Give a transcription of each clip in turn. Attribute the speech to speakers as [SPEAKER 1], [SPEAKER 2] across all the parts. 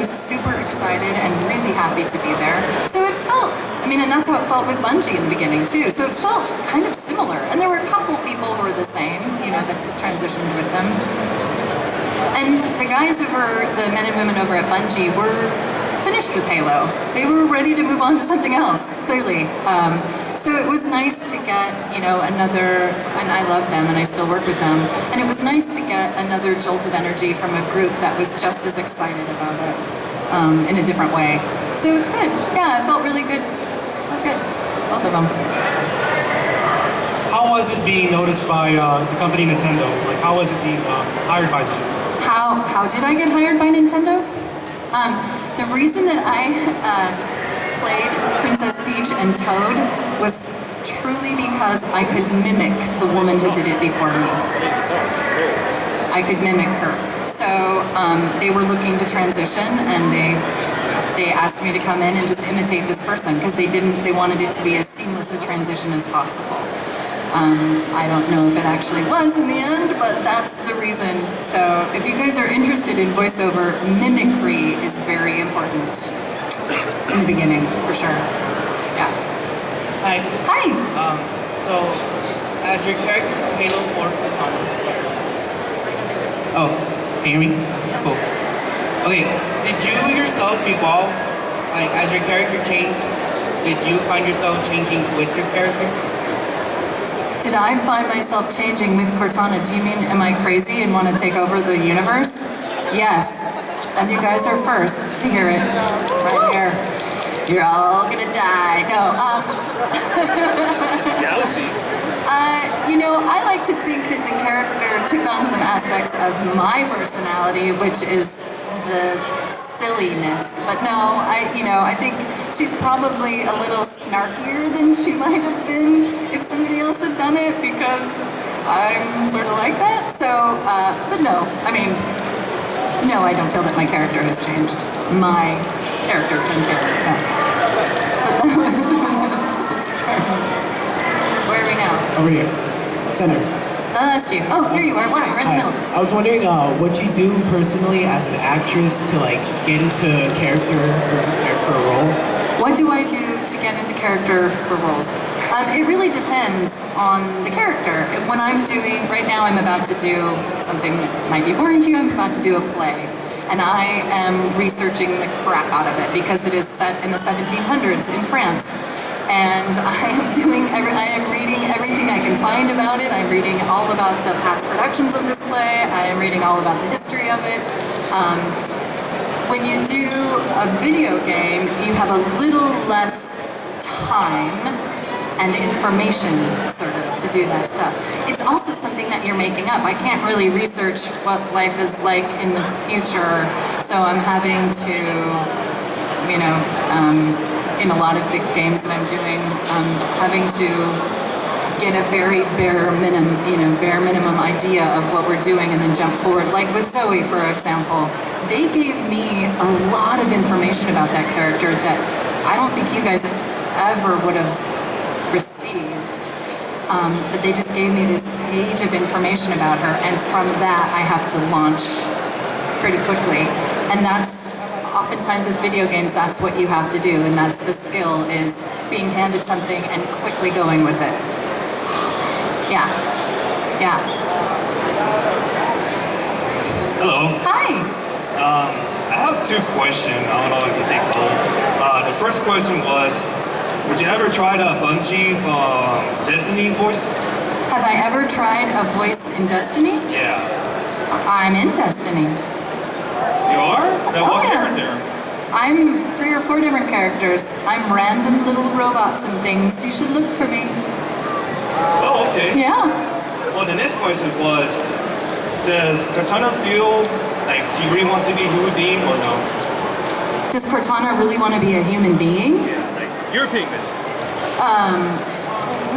[SPEAKER 1] was super excited and really happy to be there. So it felt, and that's how it felt with Bungie in the beginning too. So it felt kind of similar. And there were a couple people who were the same, that transitioned with them. And the guys the men and women over at Bungie were finished with Halo. They were ready to move on to something else, clearly. So it was nice to get, another, and I love them and I still work with them, and it was nice to get another jolt of energy from a group that was just as excited about it in a different way. So it's good. Yeah, it felt really good. Felt good. Both of them.
[SPEAKER 2] How was it being noticed by the company Nintendo? Like, how was it being hired by them?
[SPEAKER 1] How did I get hired by Nintendo? The reason that I played Princess Peach and Toad was truly because I could mimic the woman who did it before me. I could mimic her. So they were looking to transition, and they asked me to come in and just imitate this person because they wanted it to be as seamless a transition as possible. I don't know if it actually was in the end, but that's the reason. So if you guys are interested in voiceover, mimicry is very important in the beginning, for sure. Yeah.
[SPEAKER 3] Hi.
[SPEAKER 1] Hi.
[SPEAKER 3] So, as your character Halo 4 Cortana. Oh, can you hear me? Cool. Okay, did you yourself evolve? Like, as your character changed, did you find yourself changing with your character?
[SPEAKER 1] Did I find myself changing with Cortana? Do you mean, am I crazy and want to take over the universe? Yes. And you guys are first to hear it. Right here. You're all gonna die. No, I like to think that the character took on some aspects of my personality, which is the silliness. But no, I think she's probably a little snarkier than she might have been if somebody else had done it, because I'm sort of like that. So, but no, no, I don't feel that my character has changed. My character turned character, no. But that's true. Where are we now?
[SPEAKER 4] Over here. Center.
[SPEAKER 1] That's you. Oh, here you are. Wow, you're in the middle.
[SPEAKER 4] I was wondering what you do personally as an actress to get into character or prepare for a role?
[SPEAKER 1] What do I do to get into character for roles? It really depends on the character. When right now I'm about to do something that might be boring to you, I'm about to do a play. And I am researching the crap out of it because it is set in the 1700s in France. And I am reading everything I can find about it. I'm reading all about the past productions of this play. I am reading all about the history of it. When you do a video game, you have a little less time and information, sort of, to do that stuff. It's also something that you're making up. I can't really research what life is like in the future, so I'm having to, in a lot of the games that I'm doing, having to get a very bare minimum idea of what we're doing and then jump forward. Like with Zoe, for example, they gave me a lot of information about that character that I don't think you guys ever would have received. But they just gave me this page of information about her, and from that I have to launch pretty quickly. And that's oftentimes with video games, that's what you have to do, and that's the skill, is being handed something and quickly going with it. Yeah. Yeah.
[SPEAKER 5] Hello.
[SPEAKER 1] Hi.
[SPEAKER 5] I have two questions. I don't know if you can take both. The first question was, would you ever try a Bungie Destiny voice?
[SPEAKER 1] Have I ever tried a voice in Destiny?
[SPEAKER 5] Yeah.
[SPEAKER 1] I'm in Destiny.
[SPEAKER 5] You are? Now, what
[SPEAKER 1] yeah.
[SPEAKER 5] character?
[SPEAKER 1] I'm 3 or 4 different characters. I'm random little robots and things. You should look for me.
[SPEAKER 5] Oh, okay.
[SPEAKER 1] Yeah.
[SPEAKER 5] Well, the next question was, does Cortana feel like she really wants to be a human being or no?
[SPEAKER 1] Does Cortana really want to be a human being?
[SPEAKER 5] Yeah, like your opinion.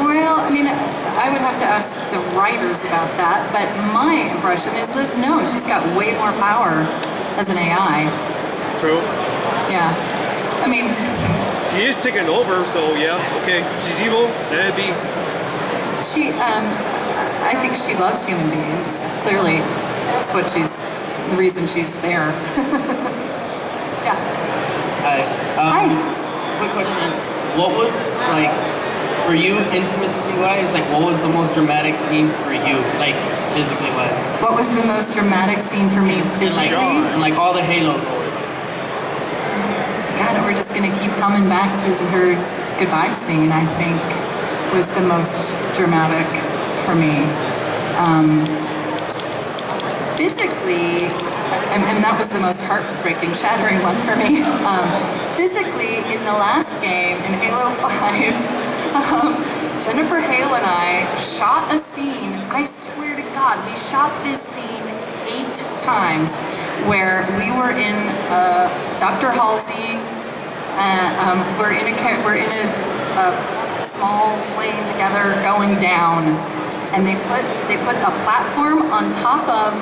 [SPEAKER 1] Well, I would have to ask the writers about that, but my impression is that no, she's got way more power as an AI.
[SPEAKER 5] True.
[SPEAKER 1] Yeah.
[SPEAKER 5] She is taking over, so yeah, okay. She's evil, let it be.
[SPEAKER 1] I think she loves human beings, clearly. That's the reason she's there. Hi.
[SPEAKER 3] Quick question. What was like for you, intimacy-wise? Like, what was the most dramatic scene for you, like physically wise?
[SPEAKER 1] What was the most dramatic scene for me physically?
[SPEAKER 3] And like all the halos.
[SPEAKER 1] God, we're just gonna keep coming back to her goodbye scene, I think, was the most dramatic for me. Physically, and that was the most heartbreaking, shattering one for me. Physically, in the last game, in Halo 5, Jennifer Hale and I shot a scene, I swear to God, we shot this scene 8 times, where we were in Dr. Halsey, we're in a small plane together going down, and they put a platform on top of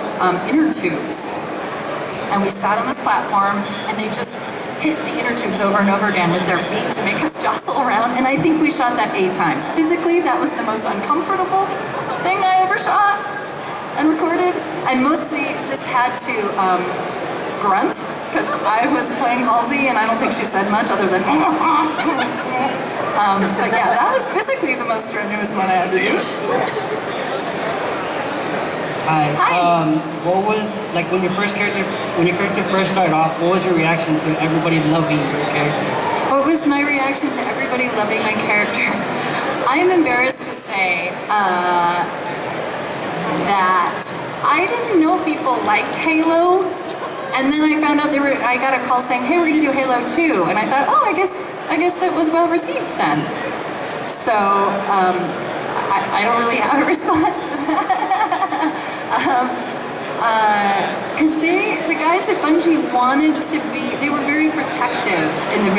[SPEAKER 1] inner tubes, and we sat on this platform, and they just hit the inner tubes over and over again with their feet to make us jostle around, and I think we shot that 8 times. Physically, that was the most uncomfortable thing I ever shot and recorded, and mostly just had to grunt, because I was playing Halsey, and I don't think she said much other than but yeah, that was physically the most strenuous one I had to do.
[SPEAKER 6] Hi.
[SPEAKER 1] Hi.
[SPEAKER 6] What was like when your character first started off? What was your reaction to everybody loving your character?
[SPEAKER 1] What was my reaction to everybody loving my character? I am embarrassed to say that I didn't know people liked Halo, and then I found out I got a call saying, "Hey, we're gonna do Halo 2," and I thought, "Oh, I guess that was well received then." So I don't really have a response to that. Because the guys at Bungie wanted to be, they were very protective in the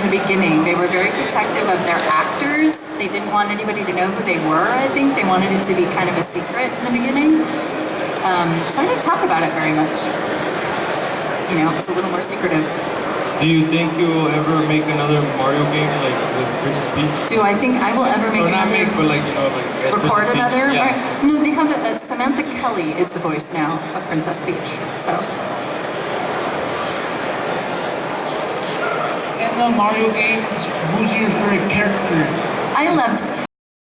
[SPEAKER 1] beginning. They were very protective of their actors. They didn't want anybody to know who they were, I think. They wanted it to be kind of a secret in the beginning. So I didn't talk about it very much. You know, it's a little more secretive.
[SPEAKER 2] Do you think you will ever make another Mario game like with Princess Peach?
[SPEAKER 1] Do I think I will ever make
[SPEAKER 2] Or not
[SPEAKER 1] another?
[SPEAKER 2] make, but like, you know, like as
[SPEAKER 1] Record
[SPEAKER 2] Princess Peach?
[SPEAKER 1] another?
[SPEAKER 2] Yeah.
[SPEAKER 1] No, they have Samantha Kelly is the voice now of Princess Peach. So
[SPEAKER 4] In the Mario games, who's your favorite character?
[SPEAKER 1] I loved